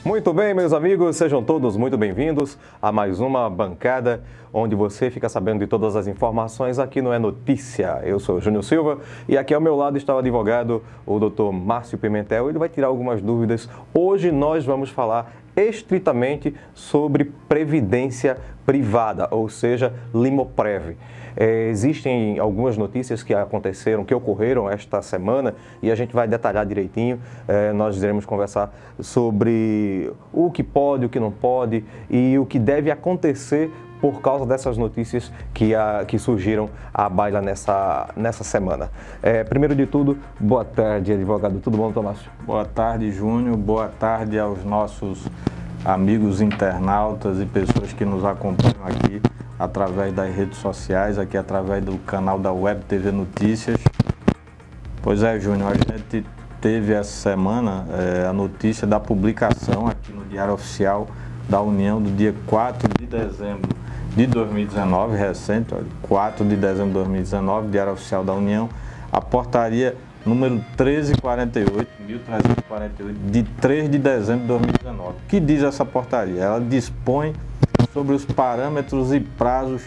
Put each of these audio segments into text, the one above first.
Muito bem, meus amigos, sejam todos muito bem-vindos a mais uma bancada onde você fica sabendo de todas as informações aqui no É Notícia. Eu sou o Júnior Silva e aqui ao meu lado está o advogado, o Dr. Márcio Pimentel. Ele vai tirar algumas dúvidas. Hoje nós vamos falar estritamente sobre previdência privada, ou seja, Limoprev. Existem algumas notícias que aconteceram, que ocorreram esta semana e a gente vai detalhar direitinho. Nós iremos conversar sobre o que pode, o que não pode e o que deve acontecer por causa dessas notícias que surgiram à baila nessa semana. Primeiro de tudo, boa tarde, advogado. Tudo bom, Tomás? Boa tarde, Júnior. Boa tarde aos nossos amigos internautas e pessoas que nos acompanham aqui através das redes sociais, aqui através do canal da Web TV Notícias. Pois é, Júnior, a gente teve essa semana a notícia da publicação aqui no Diário Oficial da União do dia 4 de dezembro de 2019, recente, 4 de dezembro de 2019, Diário Oficial da União, a portaria número 1348, de 3 de dezembro de 2019. O que diz essa portaria? Ela dispõe sobre os parâmetros e prazos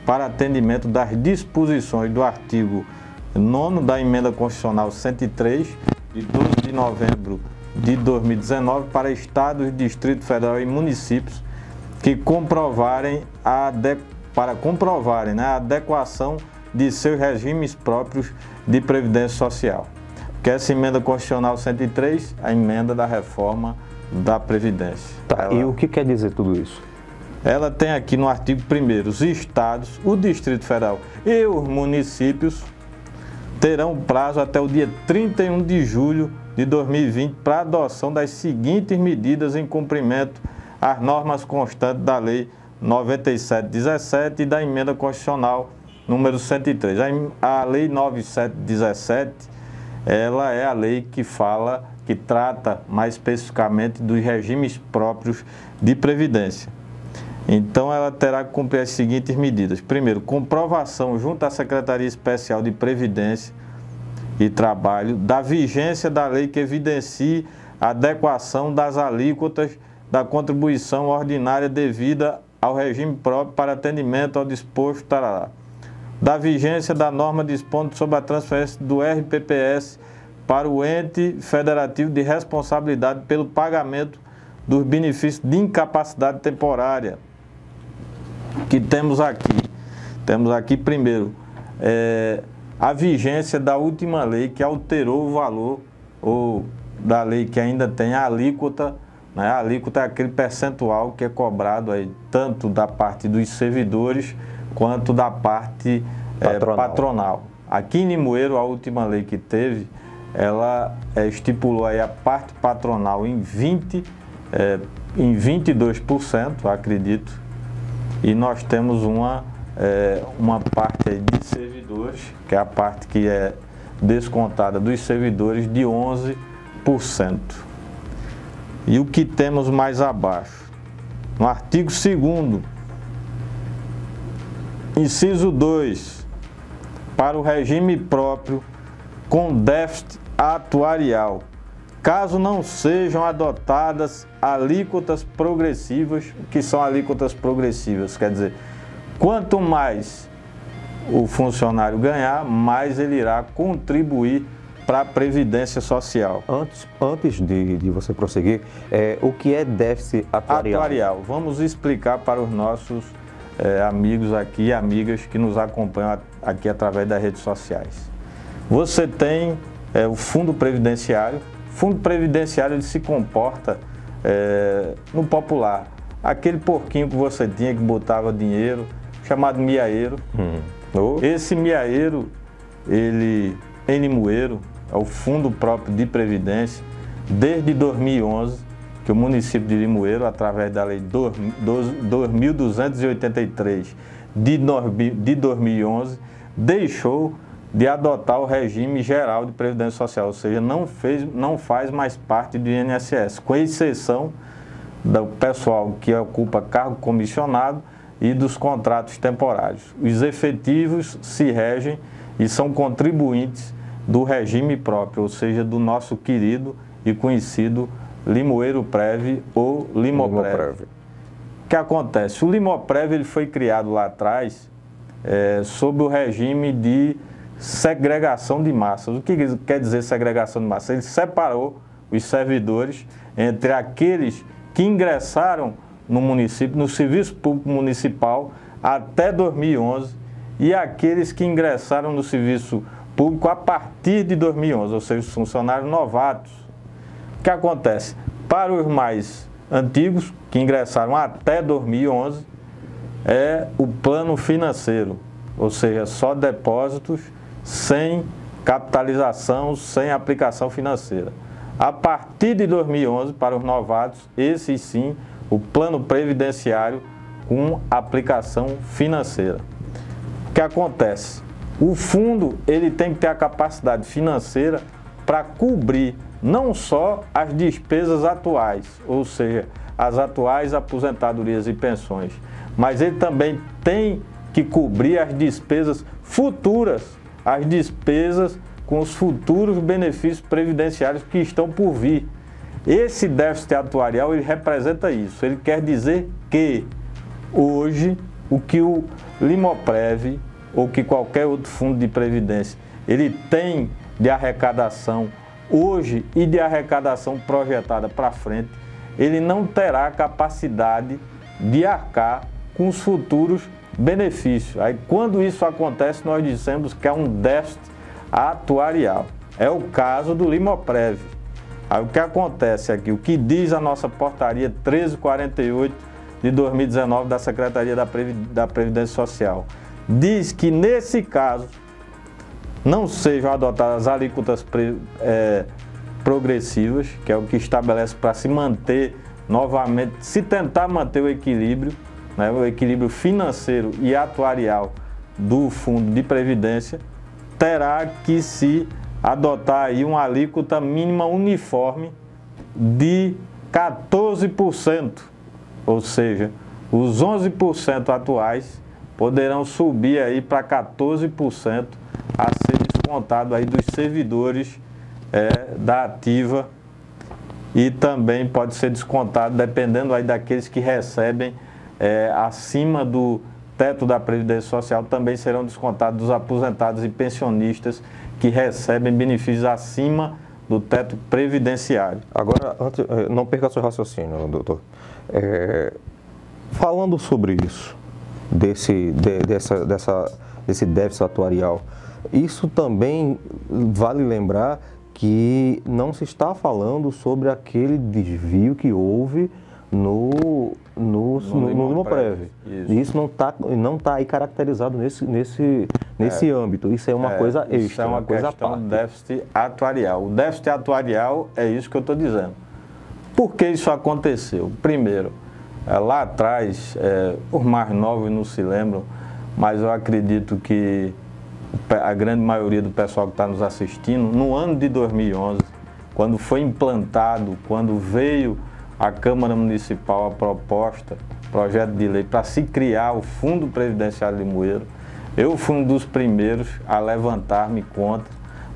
para atendimento das disposições do artigo 9º da Emenda Constitucional 103, de 12 de novembro de 2019, para estados, Distrito Federal e municípios que comprovarem a adequação de seus regimes próprios de previdência social. Que essa Emenda Constitucional 103, a emenda da reforma da Previdência. Tá, e o que quer dizer tudo isso? Ela tem aqui no artigo 1º, os estados, o Distrito Federal e os municípios terão prazo até o dia 31 de julho de 2020 para a adoção das seguintes medidas em cumprimento às normas constantes da Lei 9717 e da Emenda Constitucional número 103. A Lei 9717, ela é a lei que trata mais especificamente dos regimes próprios de previdência. Então, ela terá que cumprir as seguintes medidas. Primeiro, comprovação junto à Secretaria Especial de Previdência e Trabalho da vigência da lei que evidencie a adequação das alíquotas da contribuição ordinária devida ao regime próprio para atendimento ao disposto, tarará. Da vigência da norma dispondo sobre a transferência do RPPS para o ente federativo de responsabilidade pelo pagamento dos benefícios de incapacidade temporária. Que temos aqui primeiro, a vigência da última lei que alterou o valor, ou da lei que ainda tem a alíquota, né? A alíquota é aquele percentual que é cobrado aí, tanto da parte dos servidores quanto da parte patronal. Aqui em Limoeiro, a última lei que teve, ela estipulou aí a parte patronal em 22%, acredito, e nós temos uma parte aí de servidores, que é a parte que é descontada dos servidores, de 11%. E o que temos mais abaixo? No artigo 2º, inciso 2, para o regime próprio com déficit atuarial, caso não sejam adotadas alíquotas progressivas. O que são alíquotas progressivas? Quer dizer, quanto mais o funcionário ganhar, mais ele irá contribuir para a Previdência Social. Antes de você prosseguir, o que é déficit atuarial? Vamos explicar para os nossos amigos aqui e amigas que nos acompanham aqui através das redes sociais. Você tem o Fundo Previdenciário. O Fundo Previdenciário, ele se comporta no popular. Aquele porquinho que você tinha que botava dinheiro, chamado miaeiro. Esse miaeiro, ele em Limoeiro, é o Fundo Próprio de Previdência, desde 2011, que o município de Limoeiro, através da Lei 2.283 de 2011, deixou de adotar o regime geral de Previdência Social, ou seja, não faz mais parte do INSS, com exceção do pessoal que ocupa cargo comissionado e dos contratos temporários. Os efetivos se regem e são contribuintes do regime próprio, ou seja, do nosso querido e conhecido Limoeiro-Prev ou Limoprev. O que acontece? O Limoprev ele foi criado lá atrás sob o regime de segregação de massas. O que quer dizer segregação de massas? Ele separou os servidores entre aqueles que ingressaram no município, no serviço público municipal até 2011 e aqueles que ingressaram no serviço público a partir de 2011, ou seja, os funcionários novatos. O que acontece? Para os mais antigos, que ingressaram até 2011, é o plano financeiro, ou seja, só depósitos sem capitalização, sem aplicação financeira. A partir de 2011, para os novatos, esse sim, o plano previdenciário com aplicação financeira. O que acontece? O fundo ele tem que ter a capacidade financeira para cobrir não só as despesas atuais, ou seja, as atuais aposentadorias e pensões, mas ele também tem que cobrir as despesas futuras, as despesas com os futuros benefícios previdenciários que estão por vir. Esse déficit atuarial ele representa isso. Ele quer dizer que hoje o que o Limoprev ou que qualquer outro fundo de previdência ele tem de arrecadação hoje e de arrecadação projetada para frente, ele não terá capacidade de arcar com os futuros benefícios. Aí quando isso acontece, nós dizemos que é um déficit atuarial. É o caso do Limoprev. Aí o que acontece aqui, o que diz a nossa portaria 1348 de 2019 da Secretaria da Previdência Social, diz que nesse caso não sejam adotadas alíquotas progressivas, que é o que estabelece para se manter novamente, se tentar manter o equilíbrio, né, o equilíbrio financeiro e atuarial do fundo de previdência, terá que se adotar aí uma alíquota mínima uniforme de 14%, ou seja, os 11% atuais poderão subir aí para 14% a ser descontado aí dos servidores da ativa e também pode ser descontado dependendo aí daqueles que recebem acima do teto da Previdência Social, também serão descontados dos aposentados e pensionistas que recebem benefícios acima do teto previdenciário. Agora, não perca seu raciocínio, doutor. Falando sobre isso, desse déficit atuarial, isso também vale lembrar que não se está falando sobre aquele desvio que houve no Limoprev. Isso não tá aí caracterizado nesse âmbito. Isso é uma coisa extra. Isso é uma questão do déficit atuarial. O déficit atuarial é isso que eu estou dizendo. Por que isso aconteceu? Primeiro, lá atrás, os mais novos não se lembram, mas eu acredito que a grande maioria do pessoal que está nos assistindo, no ano de 2011, quando foi implantado, quando veio à Câmara Municipal a proposta, projeto de lei para se criar o Fundo Previdenciário Limoeiro, eu fui um dos primeiros a levantar-me contra,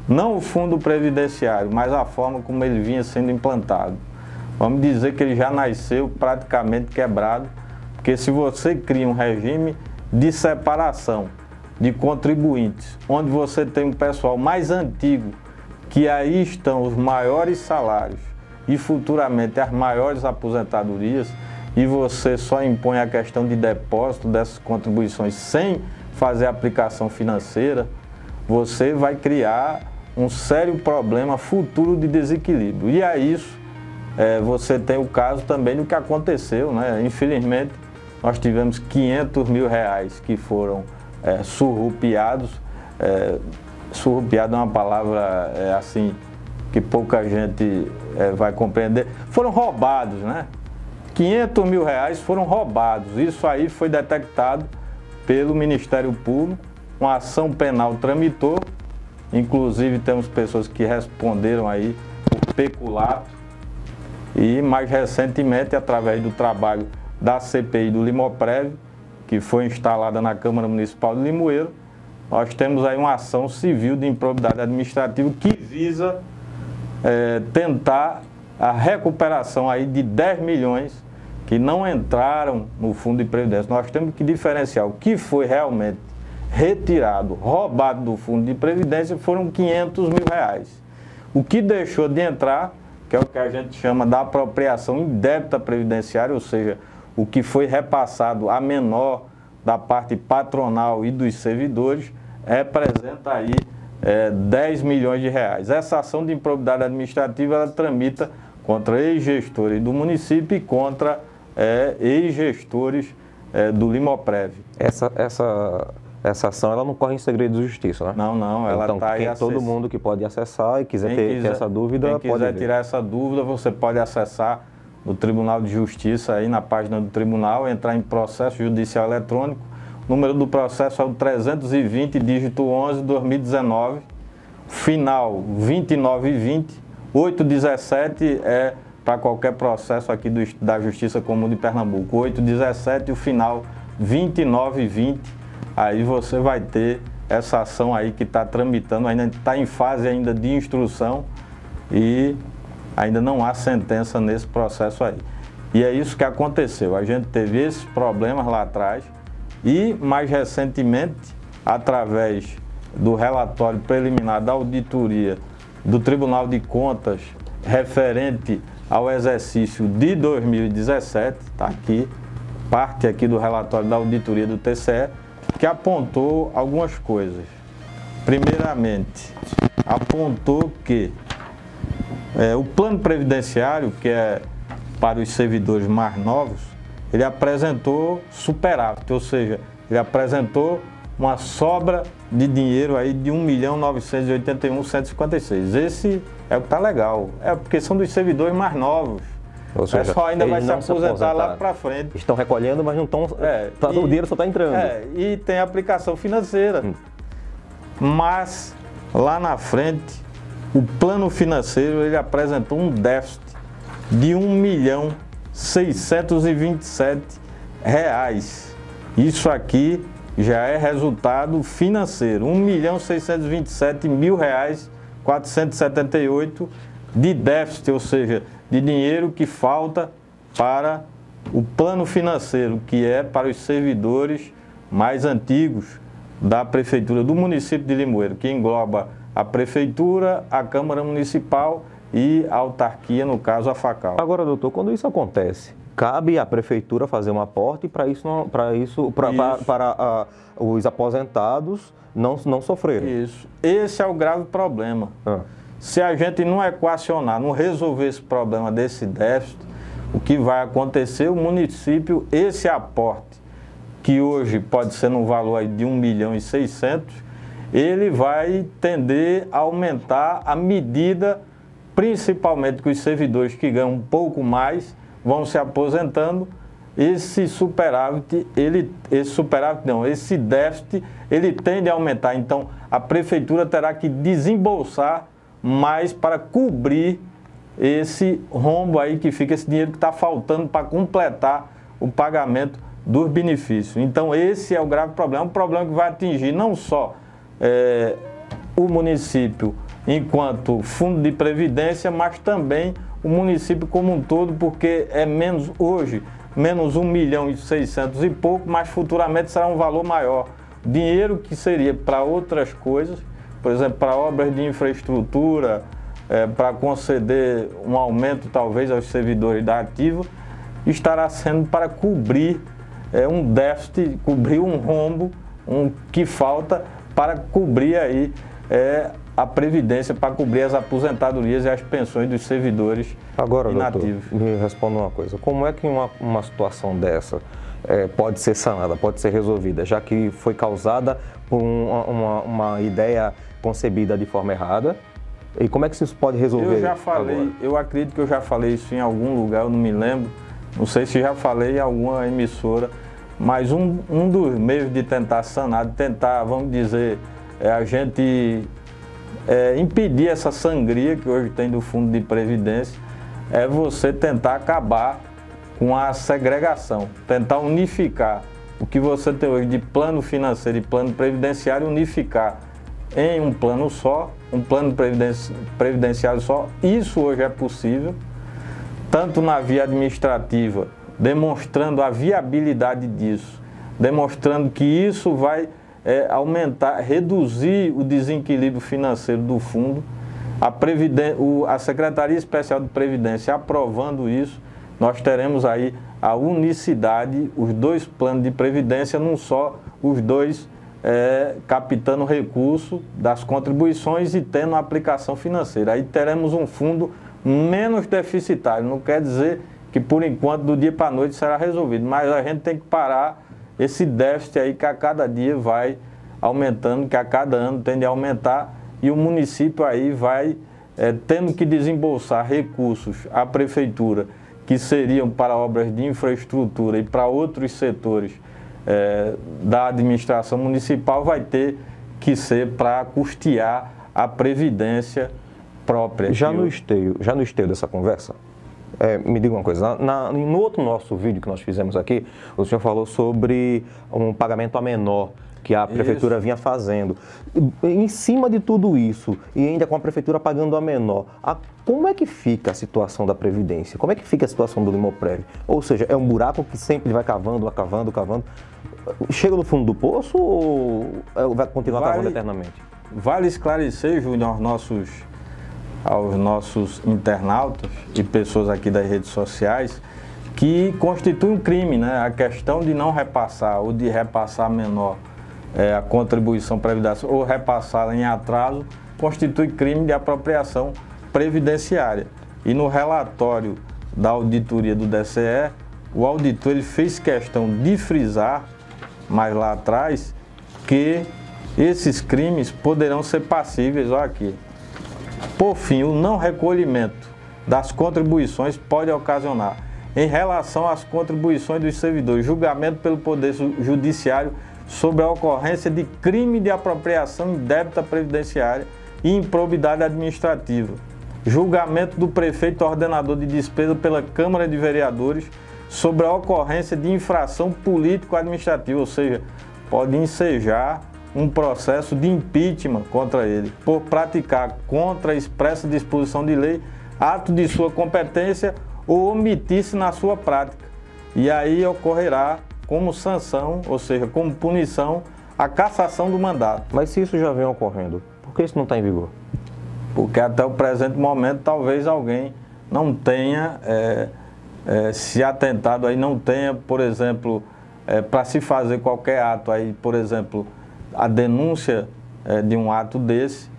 não o Fundo Previdenciário, mas a forma como ele vinha sendo implantado. Vamos dizer que ele já nasceu praticamente quebrado, porque se você cria um regime de separação de contribuintes, onde você tem um pessoal mais antigo, que aí estão os maiores salários e futuramente as maiores aposentadorias, e você só impõe a questão de depósito dessas contribuições sem fazer aplicação financeira, você vai criar um sério problema futuro de desequilíbrio. E a isso, você tem o caso também do que aconteceu, né? Infelizmente, nós tivemos 500 mil reais que foram surrupiados. Surrupiado é uma palavra assim que pouca gente vai compreender. Foram roubados, né? 500 mil reais foram roubados. Isso aí foi detectado pelo Ministério Público. Uma ação penal tramitou. Inclusive temos pessoas que responderam aí por peculato. E mais recentemente, através do trabalho da CPI do Limoprev, que foi instalada na Câmara Municipal de Limoeiro, nós temos aí uma ação civil de improbidade administrativa que visa tentar a recuperação aí de 10 milhões que não entraram no fundo de previdência. Nós temos que diferenciar o que foi realmente retirado, roubado do fundo de previdência, foram 500 mil reais. O que deixou de entrar, que é o que a gente chama da apropriação indébita previdenciária, ou seja, o que foi repassado a menor da parte patronal e dos servidores, representa aí 10 milhões de reais. Essa ação de improbidade administrativa, ela tramita contra ex-gestores do município e contra ex-gestores do Limoprev. Essa ação ela não corre em segredo de justiça, né? Não, ela então, está aí. Todo mundo que pode acessar e quiser ter essa dúvida, quem quiser tirar essa dúvida, você pode acessar no Tribunal de Justiça, aí na página do tribunal, entrar em processo judicial eletrônico. O número do processo é o 320, dígito 11, 2019, final 2920, 817 é para qualquer processo aqui da Justiça Comum de Pernambuco, 817 e o final 2920. Aí você vai ter essa ação aí que está tramitando, ainda está em fase ainda de instrução e ainda não há sentença nesse processo aí. E é isso que aconteceu, a gente teve esses problemas lá atrás e mais recentemente, através do relatório preliminar da auditoria do Tribunal de Contas referente ao exercício de 2017, está aqui, parte aqui do relatório da auditoria do TCE, que apontou algumas coisas. Primeiramente, apontou que o plano previdenciário, que é para os servidores mais novos, ele apresentou superávit, ou seja, ele apresentou uma sobra de dinheiro aí de 1.981.156. Esse é o que está legal, porque são dos servidores mais novos. Ou seja, o pessoal ainda vai se aposentar lá para frente. Estão recolhendo, mas não estão. O dinheiro só está entrando. E tem aplicação financeira. Mas lá na frente, o plano financeiro ele apresentou um déficit de R$1.627.000. Isso aqui já é resultado financeiro. R$1.627.478 de déficit, ou seja, de dinheiro que falta para o plano financeiro, que é para os servidores mais antigos da Prefeitura do município de Limoeiro, que engloba a Prefeitura, a Câmara Municipal e a autarquia, no caso a FACAL. Agora, doutor, quando isso acontece, cabe à Prefeitura fazer um aporte para os aposentados não sofrerem. Isso. Esse é o grave problema. Se a gente não equacionar, não resolver esse problema desse déficit, o que vai acontecer, o município, esse aporte, que hoje pode ser no valor aí de 1.600.000, ele vai tender a aumentar à medida, principalmente que os servidores que ganham um pouco mais vão se aposentando, esse déficit, ele tende a aumentar. Então, a Prefeitura terá que desembolsar mais para cobrir esse rombo aí que fica, esse dinheiro que está faltando para completar o pagamento dos benefícios. Então esse é o grave problema, um problema que vai atingir não só o município enquanto fundo de previdência, mas também o município como um todo, porque é menos hoje, menos 1.600.000 e pouco, mas futuramente será um valor maior. Dinheiro que seria para outras coisas, por exemplo, para obras de infraestrutura, para conceder um aumento talvez aos servidores da ativa, estará sendo para cobrir um déficit, cobrir um rombo que falta para cobrir aí a previdência, para cobrir as aposentadorias e as pensões dos servidores inativos. Doutor, me responda uma coisa, como é que uma situação dessa pode ser sanada, pode ser resolvida, já que foi causada por uma ideia concebida de forma errada? E como é que isso pode resolver? Eu já falei, agora? Eu acredito que eu já falei isso em algum lugar, eu não me lembro, não sei se já falei em alguma emissora, mas um dos meios de tentar sanar, de tentar, vamos dizer, a gente impedir essa sangria que hoje tem do fundo de previdência, é você tentar acabar com a segregação, tentar unificar o que você tem hoje de plano financeiro e plano previdenciário, unificar em um plano só, um plano previdenciário só. Isso hoje é possível, tanto na via administrativa, demonstrando a viabilidade disso, demonstrando que isso vai aumentar, reduzir o desequilíbrio financeiro do fundo, a Secretaria Especial de Previdência aprovando isso, nós teremos aí a unicidade, os dois planos de previdência num só, os dois captando recurso das contribuições e tendo a aplicação financeira. Aí teremos um fundo menos deficitário, não quer dizer que por enquanto do dia para a noite será resolvido, mas a gente tem que parar esse déficit aí que a cada dia vai aumentando, que a cada ano tende a aumentar, e o município aí vai tendo que desembolsar recursos à prefeitura que seriam para obras de infraestrutura e para outros setores da administração municipal, vai ter que ser para custear a previdência própria. Já no esteio dessa conversa, me diga uma coisa, no outro nosso vídeo que nós fizemos aqui, o senhor falou sobre um pagamento a menor que a prefeitura vinha fazendo. Em cima de tudo isso, e ainda com a prefeitura pagando a menor, como é que fica a situação da Previdência? Como é que fica a situação do Limoprev? Ou seja, é um buraco que sempre vai cavando, cavando. Chega no fundo do poço ou vai continuar cavando eternamente? Vale esclarecer, Júnior, aos nossos internautas e pessoas aqui das redes sociais, que constitui um crime, né? A questão de não repassar ou de repassar menor a contribuição previdenciária ou repassá-la em atraso, constitui crime de apropriação previdenciária. E no relatório da auditoria do DCE, o auditor ele fez questão de frisar, mais lá atrás, que esses crimes poderão ser passíveis, olha aqui. Por fim, o não recolhimento das contribuições pode ocasionar, em relação às contribuições dos servidores, julgamento pelo Poder Judiciário sobre a ocorrência de crime de apropriação indébita previdenciária e improbidade administrativa. Julgamento do prefeito ordenador de despesa pela Câmara de Vereadores sobre a ocorrência de infração político-administrativa, ou seja, pode ensejar um processo de impeachment contra ele, por praticar contra a expressa disposição de lei, ato de sua competência ou omitir-se na sua prática. E aí ocorrerá como sanção, ou seja, como punição, a cassação do mandato. Mas se isso já vem ocorrendo, por que isso não está em vigor? Porque até o presente momento talvez alguém não tenha se atentado, aí não tenha, por exemplo, para se fazer qualquer ato, aí, por exemplo, a denúncia de um ato desse,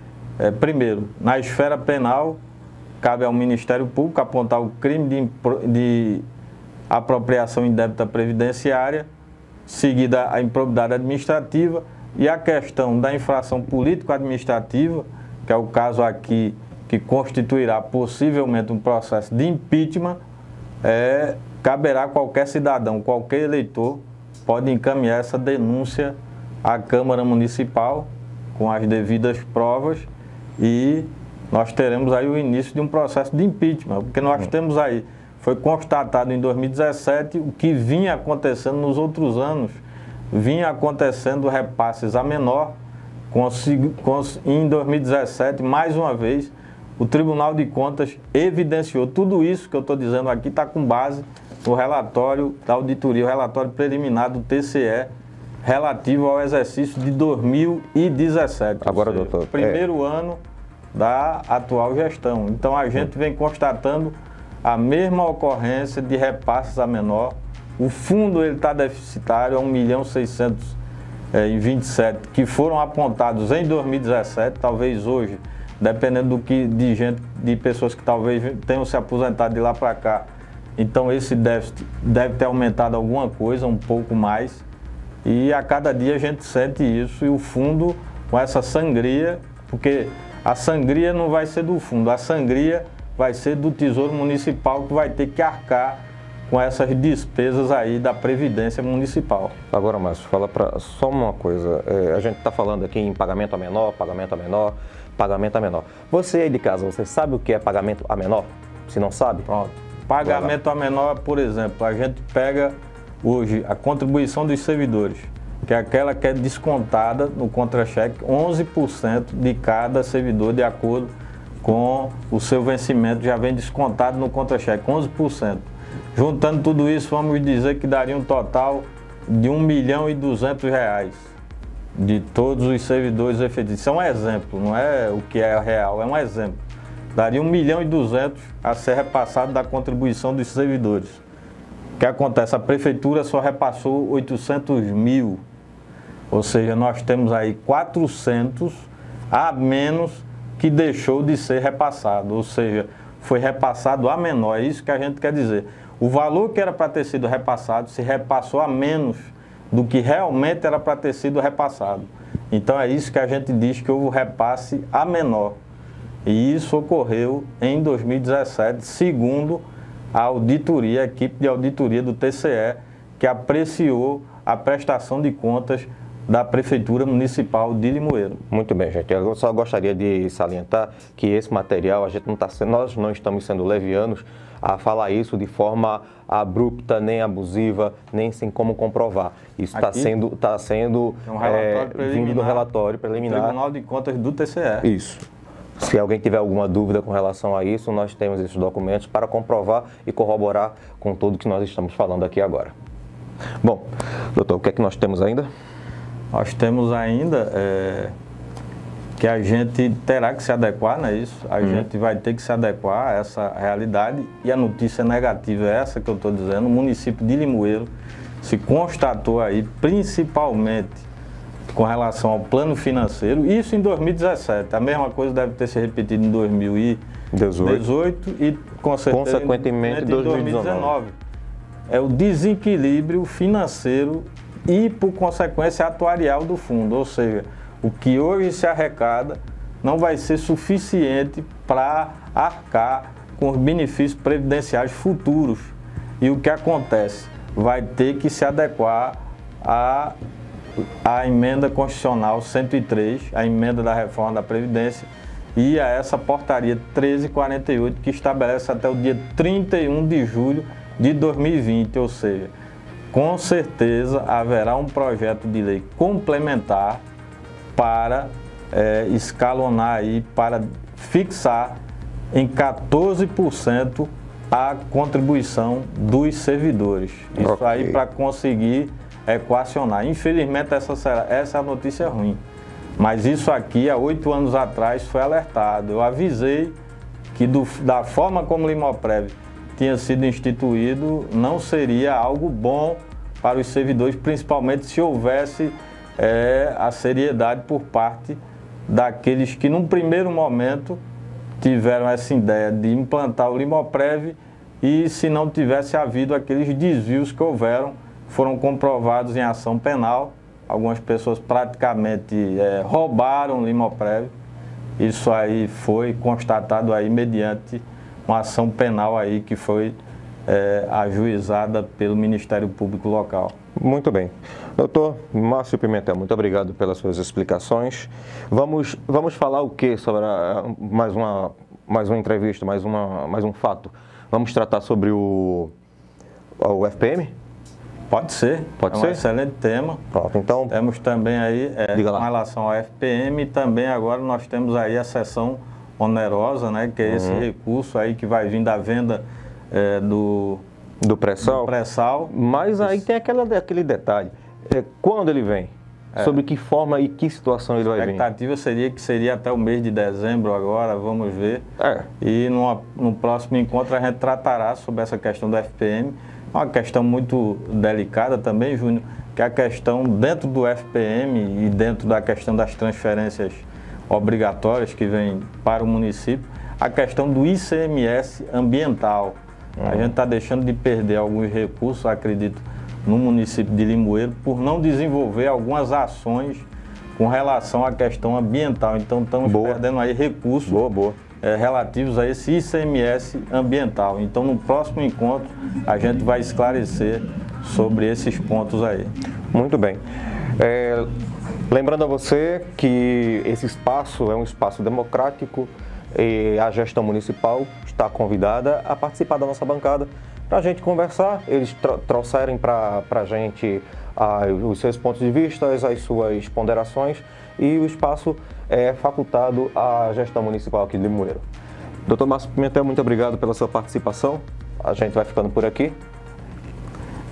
primeiro, na esfera penal, cabe ao Ministério Público apontar o crime de apropriação indébita previdenciária, seguida a improbidade administrativa, e a questão da infração político-administrativa, que é o caso aqui que constituirá possivelmente um processo de impeachment, caberá a qualquer cidadão, qualquer eleitor, pode encaminhar essa denúncia à Câmara Municipal com as devidas provas, e nós teremos aí o início de um processo de impeachment, porque nós temos aí, foi constatado em 2017 o que vinha acontecendo nos outros anos, vinha acontecendo repasses a menor, em 2017, mais uma vez, o Tribunal de Contas evidenciou tudo isso que eu estou dizendo aqui, está com base no relatório da auditoria, o relatório preliminar do TCE, relativo ao exercício de 2017. Agora, doutor, primeiro ano da atual gestão. Então a gente vem constatando a mesma ocorrência de repasses a menor. O fundo está deficitário a 1.627.000 que foram apontados em 2017, talvez hoje, dependendo de pessoas que talvez tenham se aposentado de lá para cá. Então esse déficit deve ter aumentado alguma coisa, um pouco mais. E a cada dia a gente sente isso, e o fundo com essa sangria, porque a sangria não vai ser do fundo, a sangria vai ser do Tesouro Municipal, que vai ter que arcar com essas despesas aí da Previdência Municipal. Agora, Márcio, fala só uma coisa, a gente está falando aqui em pagamento a menor, pagamento a menor, pagamento a menor. Você aí de casa, você sabe o que é pagamento a menor? Se não sabe? Pronto. Pagamento a menor, por exemplo, a gente pega hoje a contribuição dos servidores, que é aquela que é descontada no contra-cheque, 11% de cada servidor, de acordo com o seu vencimento, já vem descontado no contra-cheque, 11%. Juntando tudo isso, vamos dizer que daria um total de R$1.200.000 de todos os servidores efetivos. Isso é um exemplo, não é o que é real, é um exemplo. Daria R$1.200.000 a ser repassado da contribuição dos servidores. O que acontece? A prefeitura só repassou 800 mil, ou seja, nós temos aí 400 a menos que deixou de ser repassado, ou seja, foi repassado a menor, é isso que a gente quer dizer. O valor que era para ter sido repassado se repassou a menos do que realmente era para ter sido repassado. Então é isso que a gente diz que houve o repasse a menor. E isso ocorreu em 2017, segundo a auditoria, a equipe de auditoria do TCE, que apreciou a prestação de contas da Prefeitura Municipal de Limoeiro. Muito bem, gente. Eu só gostaria de salientar que esse material, nós não estamos sendo levianos a falar isso de forma abrupta, nem abusiva, nem sem como comprovar. Isso está sendo vindo do relatório preliminar. Tribunal de Contas do TCE. Isso. Se alguém tiver alguma dúvida com relação a isso, nós temos esses documentos para comprovar e corroborar com tudo que nós estamos falando aqui agora. Bom, doutor, o que é que nós temos ainda? Nós temos ainda que a gente terá que se adequar, não é isso? A gente vai ter que se adequar a essa realidade, e a notícia negativa é essa que eu estou dizendo. O município de Limoeiro se constatou aí, principalmente com relação ao plano financeiro, isso em 2017. A mesma coisa deve ter se repetido em 2018 e consequentemente em 2019. É o desequilíbrio financeiro e, por consequência, atuarial do fundo, ou seja, o que hoje se arrecada não vai ser suficiente para arcar com os benefícios previdenciários futuros. E o que acontece? Vai ter que se adequar à emenda constitucional 103, a emenda da reforma da Previdência, e a essa portaria 1348, que estabelece até o dia 31 de julho de 2020, ou seja, com certeza haverá um projeto de lei complementar para escalonar aí, para fixar em 14% a contribuição dos servidores. Isso aí para conseguir equacionar. Infelizmente essa é a notícia ruim. Mas isso aqui, há 8 anos atrás, foi alertado. Eu avisei que da forma como o Limoprev tinha sido instituído, não seria algo bom para os servidores, principalmente se houvesse a seriedade por parte daqueles que, num primeiro momento, tiveram essa ideia de implantar o Limoprev, e se não tivesse havido aqueles desvios que houveram, foram comprovados em ação penal. Algumas pessoas praticamente roubaram o Limoprev. Isso aí foi constatado aí mediante uma ação penal aí que foi ajuizada pelo Ministério Público local. Muito bem. Doutor Márcio Pimentel, muito obrigado pelas suas explicações. Vamos falar o que sobre mais uma entrevista, mais um fato? Vamos tratar sobre o FPM? Pode ser. Pode ser? Um excelente tema. Pronto, então... Temos também aí, com relação ao FPM, também agora nós temos aí a seção onerosa, né, que é esse recurso aí que vai vir da venda do pré-sal. Mas aí tem aquele detalhe. Quando ele vem? Sobre que forma e que situação ele vai vir? A expectativa seria que seria até o mês de dezembro agora, vamos ver. E no próximo encontro a gente tratará sobre essa questão do FPM. É uma questão muito delicada também, Júnior, que é a questão dentro do FPM e dentro da questão das transferências obrigatórias que vem para o município, a questão do ICMS ambiental. A gente está deixando de perder alguns recursos, acredito, no município de Limoeiro, por não desenvolver algumas ações com relação à questão ambiental. Então estamos perdendo aí recursos relativos a esse ICMS ambiental. Então no próximo encontro a gente vai esclarecer sobre esses pontos aí. Muito bem. Lembrando a você que esse espaço é um espaço democrático e a gestão municipal está convidada a participar da nossa bancada para a gente conversar. Eles trouxerem para a gente os seus pontos de vista, as suas ponderações, e o espaço é facultado à gestão municipal aqui de Limoeiro. Dr. Márcio Pimentel, muito obrigado pela sua participação. A gente vai ficando por aqui.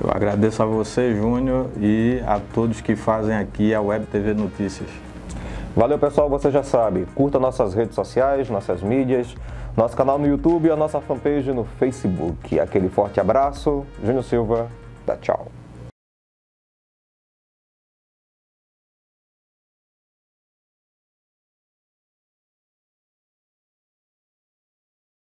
Eu agradeço a você, Júnior, e a todos que fazem aqui a Web TV Notícias. Valeu, pessoal, você já sabe, curta nossas redes sociais, nossas mídias, nosso canal no YouTube e a nossa fanpage no Facebook. Aquele forte abraço, Júnior Silva, tchau.